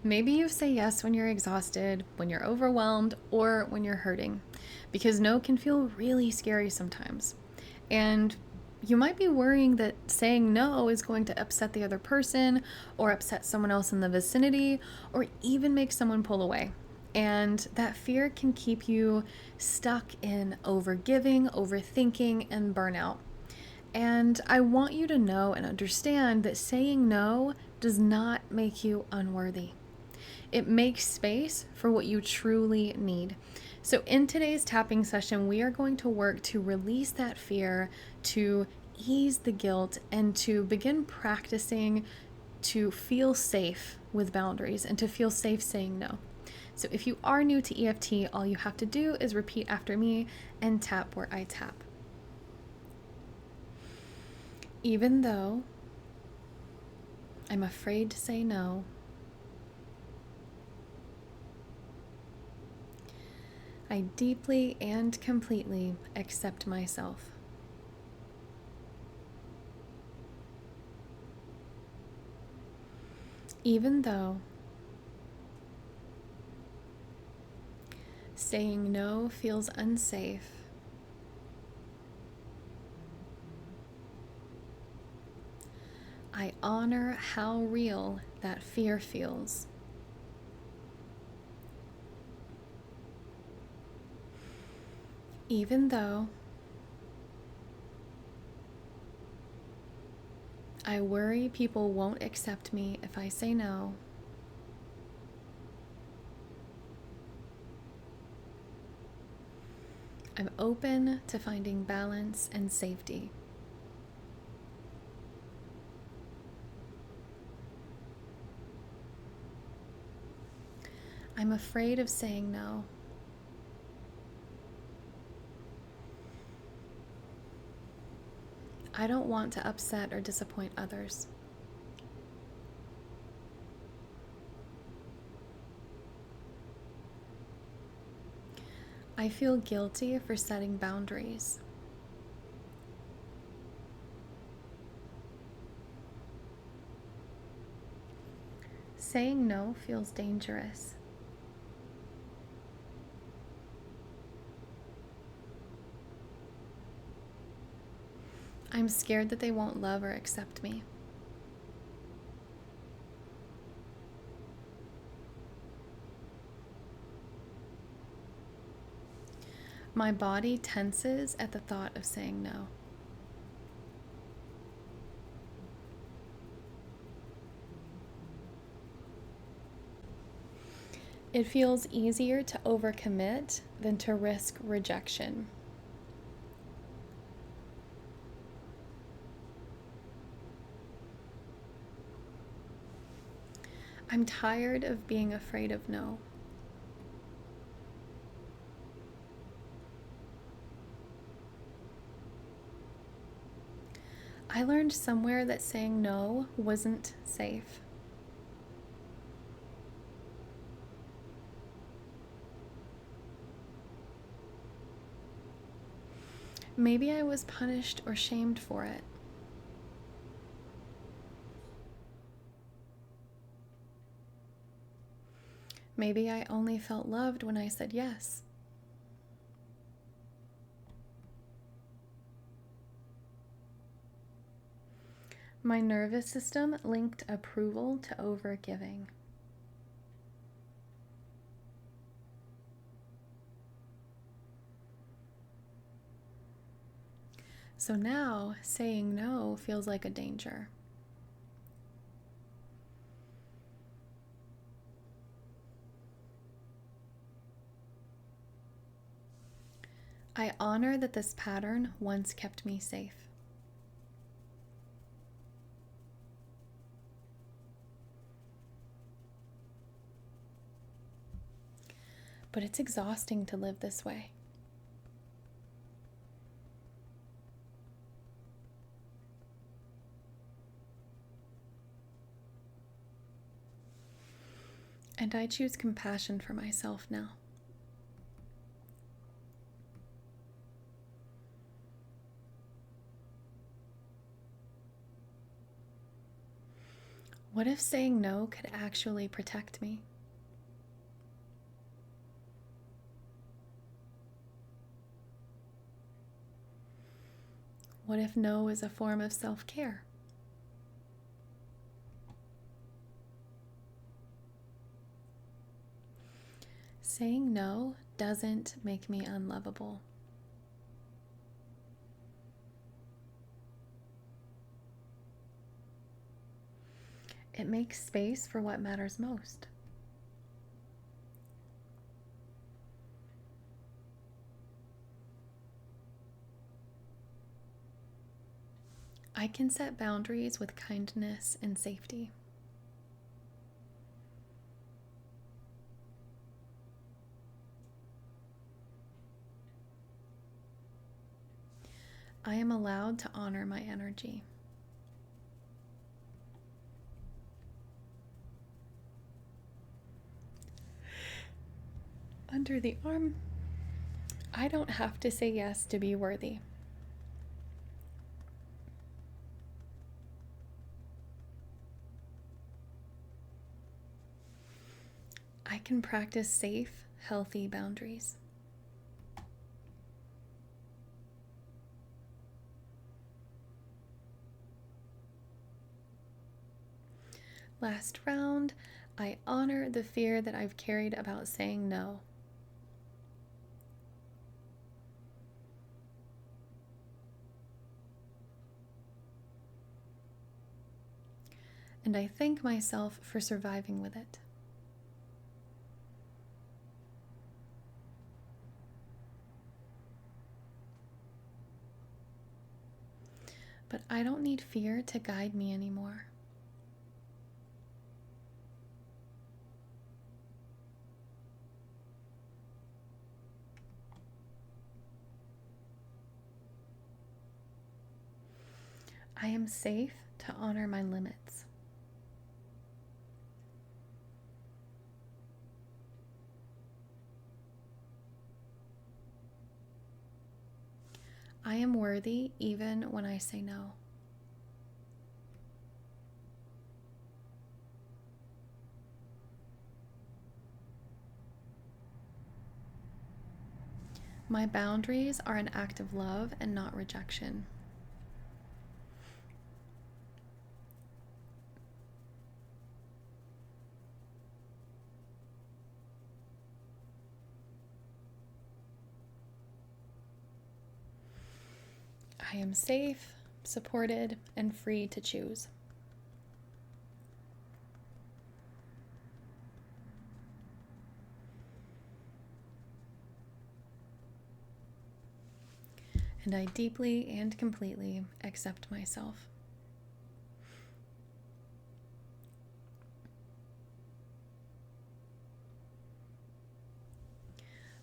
Maybe you say yes when you're exhausted, when you're overwhelmed, or when you're hurting, because no can feel really scary sometimes. And you might be worrying that saying no is going to upset the other person, or upset someone else in the vicinity, or even make someone pull away. And that fear can keep you stuck in overgiving, overthinking, and burnout. And I want you to know and understand that saying no does not make you unworthy. It makes space for what you truly need. So, in today's tapping session, we are going to work to release that fear, to ease the guilt, and to begin practicing to feel safe with boundaries and to feel safe saying no. So, if you are new to EFT, all you have to do is repeat after me and tap where I tap. Even though I'm afraid to say no, I deeply and completely accept myself. Even though saying no feels unsafe, I honor how real that fear feels. Even though I worry people won't accept me if I say no, I'm open to finding balance and safety. I'm afraid of saying no. I don't want to upset or disappoint others. I feel guilty for setting boundaries. Saying no feels dangerous. I'm scared that they won't love or accept me. My body tenses at the thought of saying no. It feels easier to overcommit than to risk rejection. I'm tired of being afraid of no. I learned somewhere that saying no wasn't safe. Maybe I was punished or shamed for it. Maybe I only felt loved when I said yes. My nervous system linked approval to overgiving. So now saying no feels like a danger. I honor that this pattern once kept me safe. But it's exhausting to live this way. And I choose compassion for myself now. What if saying no could actually protect me? What if no is a form of self-care? Saying no doesn't make me unlovable. It makes space for what matters most. I can set boundaries with kindness and safety. I am allowed to honor my energy. Under the arm, I don't have to say yes to be worthy. I can practice safe, healthy boundaries. Last round, I honor the fear that I've carried about saying no. And I thank myself for surviving with it. But I don't need fear to guide me anymore. I am safe to honor my limits. I am worthy even when I say no. My boundaries are an act of love and not rejection. I am safe, supported, and free to choose. And I deeply and completely accept myself.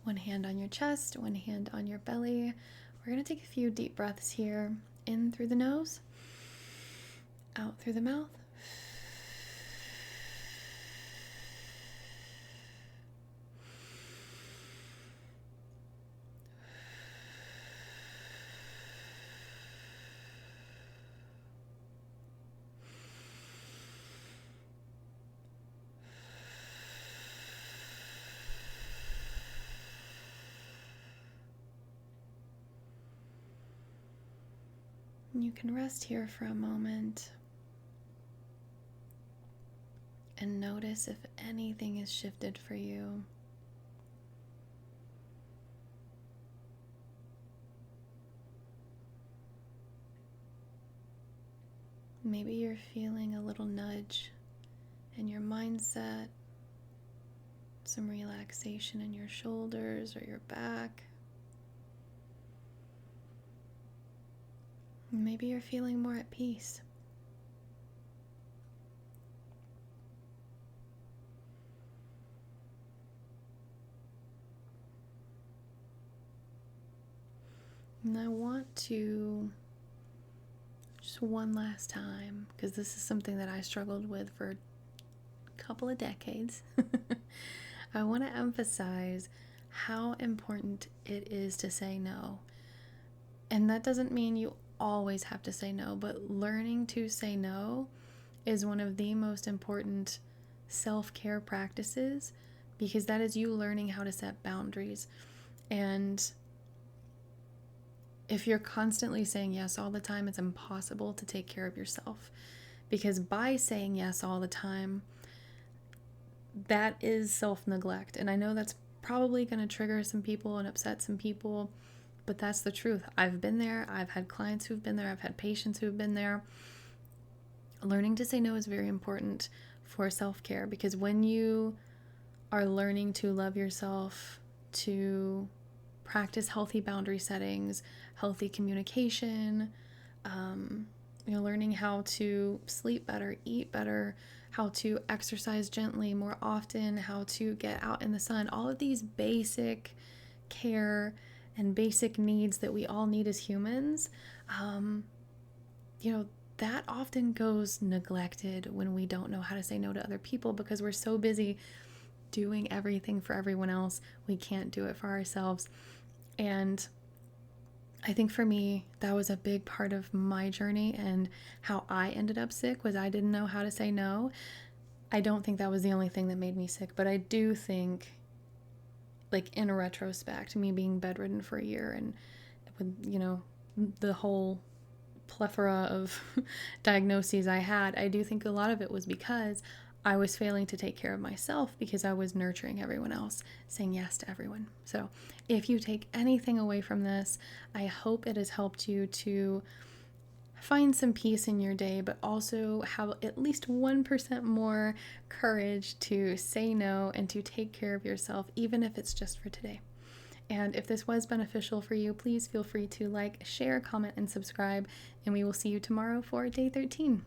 One hand on your chest, one hand on your belly. We're going to take a few deep breaths here. In through the nose, out through the mouth. You can rest here for a moment and notice if anything has shifted for you. Maybe you're feeling a little nudge in your mindset, some relaxation in your shoulders or your back. Maybe you're feeling more at peace. And I want to, just one last time, because this is something that I struggled with for a couple of decades, I want to emphasize how important it is to say no. And that doesn't mean you always have to say no, but learning to say no is one of the most important self-care practices, because that is you learning how to set boundaries. And if you're constantly saying yes all the time, it's impossible to take care of yourself, because by saying yes all the time, that is self-neglect. And I know that's probably going to trigger some people and upset some people, but that's the truth. I've been there. I've had clients who've been there. I've had patients who've been there. Learning to say no is very important for self-care, because when you are learning to love yourself, to practice healthy boundary settings, healthy communication, learning how to sleep better, eat better, how to exercise gently more often, how to get out in the sun, all of these basic care and basic needs that we all need as humans, that often goes neglected when we don't know how to say no to other people, because we're so busy doing everything for everyone else, we can't do it for ourselves. And I think for me, that was a big part of my journey, and how I ended up sick was I didn't know how to say no. I don't think that was the only thing that made me sick, but I do think, like, in retrospect, me being bedridden for a year and with, the whole plethora of diagnoses I had, I do think a lot of it was because I was failing to take care of myself, because I was nurturing everyone else, saying yes to everyone. So if you take anything away from this, I hope it has helped you to find some peace in your day, but also have at least 1% more courage to say no and to take care of yourself, even if it's just for today. And if this was beneficial for you, please feel free to like, share, comment, and subscribe, and we will see you tomorrow for day 13.